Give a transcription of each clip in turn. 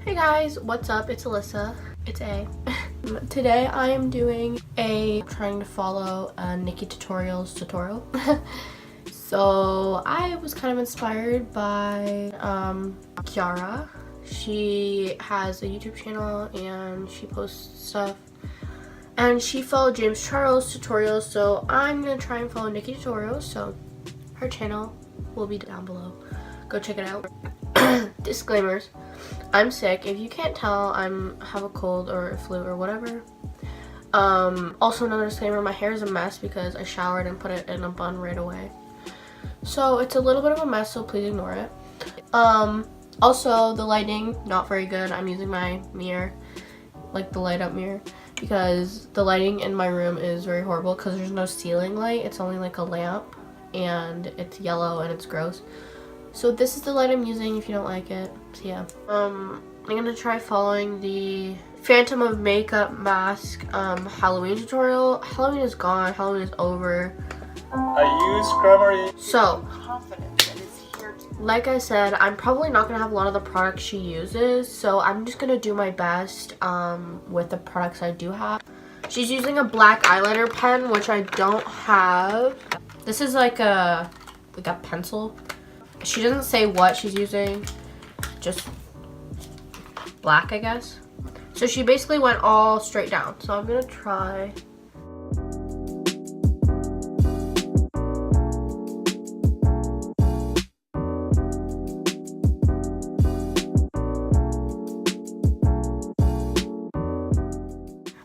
Hey guys, what's up? It's Alyssa. It's A. Today I am doing trying to follow a Nikkie tutorial. So I was kind of inspired by Kiara. She has a YouTube channel and she posts stuff. And she followed James Charles tutorials, so I'm gonna try and follow Nikkie tutorials. So her channel will be down below. Go check it out. Disclaimers. I'm sick. If you can't tell, I have a cold or a flu or whatever. Also another disclaimer, my hair is a mess because I showered and put it in a bun right away. So it's a little bit of a mess, so please ignore it. Also the lighting, not very good. I'm using my mirror, like the light up mirror, because the lighting in my room is very horrible because there's no ceiling light. It's only like a lamp and it's yellow and it's gross. So this is the light I'm using if you don't like it. So yeah. I'm gonna try following the Phantom of Makeup Mask Halloween tutorial. Halloween is gone. Halloween is over. I use Grammarly. So, like I said, I'm probably not gonna have a lot of the products she uses. So I'm just gonna do my best with the products I do have. She's using a black eyeliner pen, which I don't have. This is like a pencil. She doesn't say what she's using, just black, I guess. So she basically went all straight down. So I'm gonna try.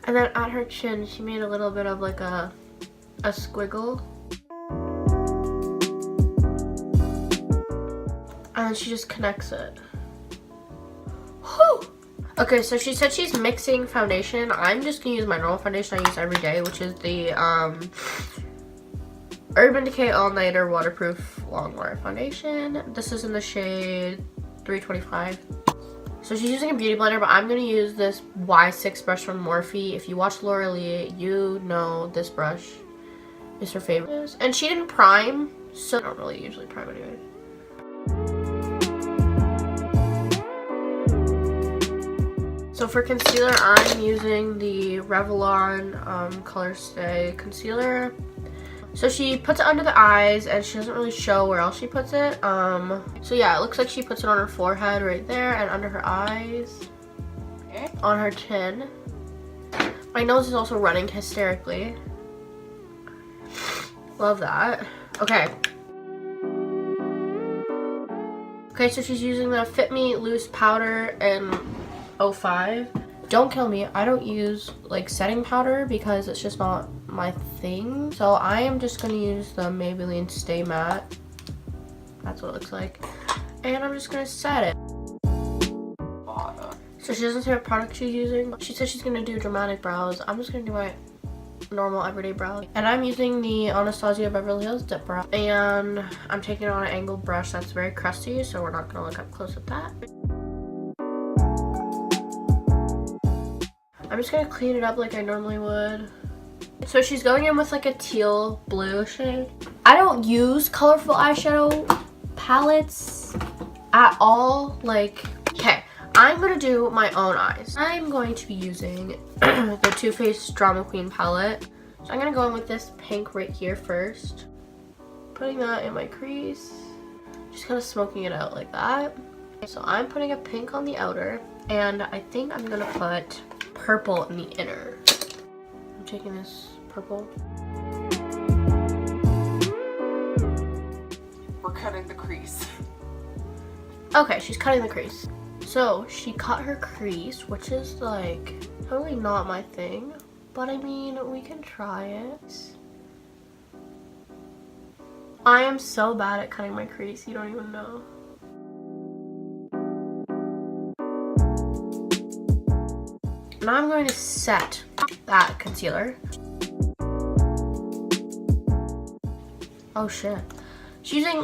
And then at her chin, she made a little bit of like a squiggle. And then she just connects it. Whew. Okay, so she said she's mixing foundation. I'm just gonna use my normal foundation I use every day, which is the Urban Decay All Nighter Waterproof Longwear Foundation. This is in the shade 325. So she's using a beauty blender, but I'm gonna use this Y6 brush from Morphe. If you watch Laura Lee, you know this brush is her favorite. And she didn't prime, so I don't really usually prime anyway. So for concealer, I'm using the Revlon Colorstay concealer. So she puts it under the eyes and she doesn't really show where else she puts it. So yeah, it looks like she puts it on her forehead right there and under her eyes, on her chin. My nose is also running hysterically. Love that. Okay. Okay, so she's using the Fit Me Loose Powder in 05. Don't kill me, I don't use like setting powder because it's just not my thing. So I am just gonna use the Maybelline Stay Matte. That's what it looks like. And I'm just gonna set it. So she doesn't say what product she's using. She says she's gonna do dramatic brows. I'm just gonna do my normal everyday brows. And I'm using the Anastasia Beverly Hills Dip Brow. And I'm taking it on an angled brush that's very crusty, so we're not gonna look up close at that. I'm just gonna clean it up like I normally would. So she's going in with like a teal blue shade. I don't use colorful eyeshadow palettes at all. Like, okay, I'm gonna do my own eyes. I'm going to be using the Too Faced Drama Queen palette. So I'm gonna go in with this pink right here first. Putting that in my crease. Just kind of smoking it out like that. So I'm putting a pink on the outer, and I think I'm gonna put purple in the inner. I'm taking this purple. We're cutting the crease. Okay, she's cutting the crease. So she cut her crease, which is like totally not my thing, but I mean, we can try it. I am so bad at cutting my crease, you don't even know. Now I'm going to set that concealer. Oh shit. She's using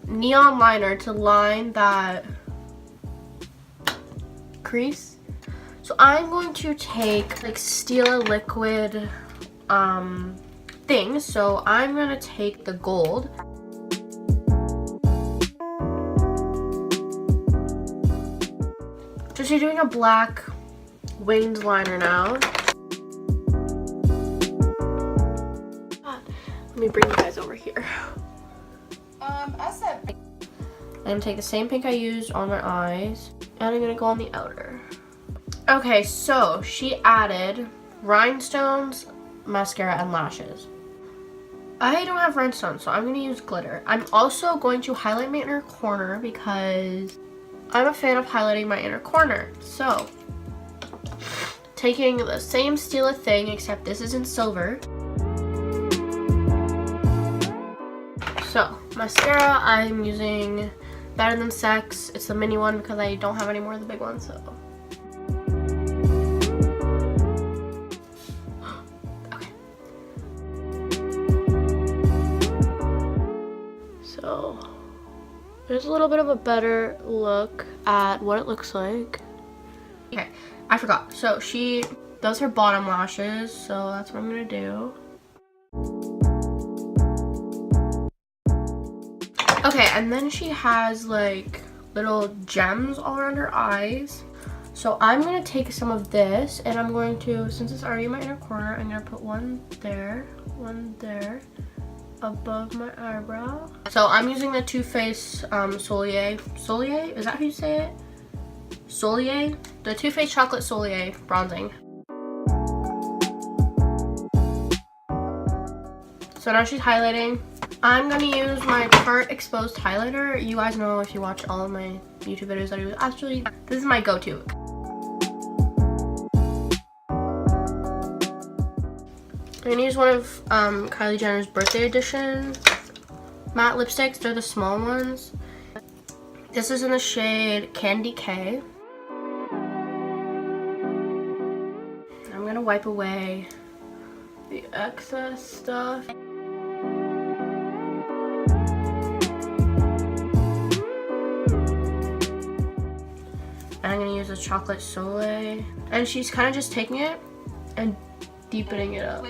neon liner to line that crease. So I'm going to take like Stila liquid things. So I'm going to take the gold. So she's doing a black winged liner now. Let me bring you guys over here. I'm gonna take the same pink I used on my eyes, and I'm gonna go on the outer. Okay, so she added rhinestones, mascara, and lashes. I don't have rhinestones, so I'm gonna use glitter. I'm also going to highlight my inner corner because I'm a fan of highlighting my inner corner. So, taking the same style of thing, except this is in silver. So, mascara, I'm using Better Than Sex. It's the mini one because I don't have any more of the big ones, so. Okay. So, there's a little bit of a better look at what it looks like. Okay, I forgot. So, she does her bottom lashes, so that's what I'm gonna do. Okay, and then she has like little gems all around her eyes. So I'm going to take some of this and I'm going to, since it's already in my inner corner, I'm going to put one there above my eyebrow. So I'm using the Too Faced Solier. Solier? Is that how you say it? Solier? The Too Faced Chocolate Solier bronzing. So now she's highlighting. I'm gonna use my Part Exposed highlighter. You guys know if you watch all of my YouTube videos that I use. Actually, this is my go-to. I'm gonna use one of Kylie Jenner's birthday edition matte lipsticks. They're the small ones. This is in the shade Candy K. I'm gonna wipe away the excess stuff. And I'm gonna use a chocolate Soleil. And she's kind of just taking it and deepening it up.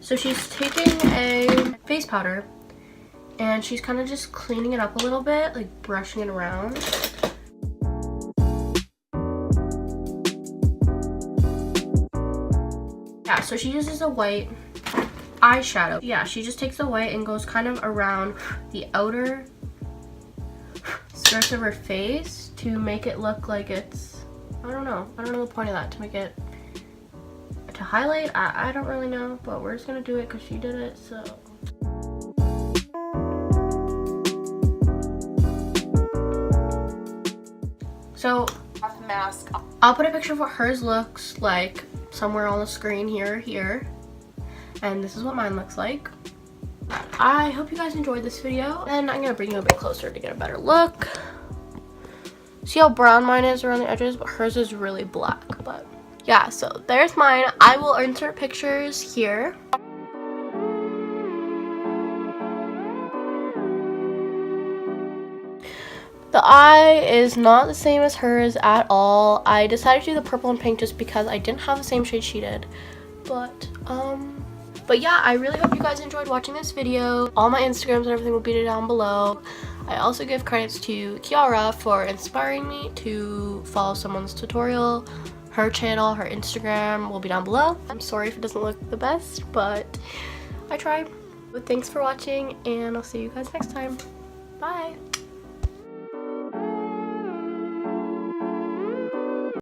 So she's taking a face powder and she's kind of just cleaning it up a little bit, like brushing it around. Yeah, so she uses a white eyeshadow. Yeah, she just takes the white and goes kind of around the outer skirts of her face to make it look like it's, I don't know the point of that, to make it, to highlight, I don't really know, but we're just gonna do it because she did it, so. So, mask. I'll put a picture of what hers looks like somewhere on the screen here. And this is what mine looks like. I hope you guys enjoyed this video. And I'm gonna bring you a bit closer to get a better look. See how brown mine is around the edges, but hers is really black. But yeah, so there's mine. I will insert pictures here. The eye is not the same as hers at all. I decided to do the purple and pink just because I didn't have the same shade she did. But yeah, I really hope you guys enjoyed watching this video. All my Instagrams and everything will be down below. I also give credits to Kiara for inspiring me to follow someone's tutorial. Her channel, her Instagram will be down below. I'm sorry if it doesn't look the best, but I tried. But thanks for watching, and I'll see you guys next time. Bye!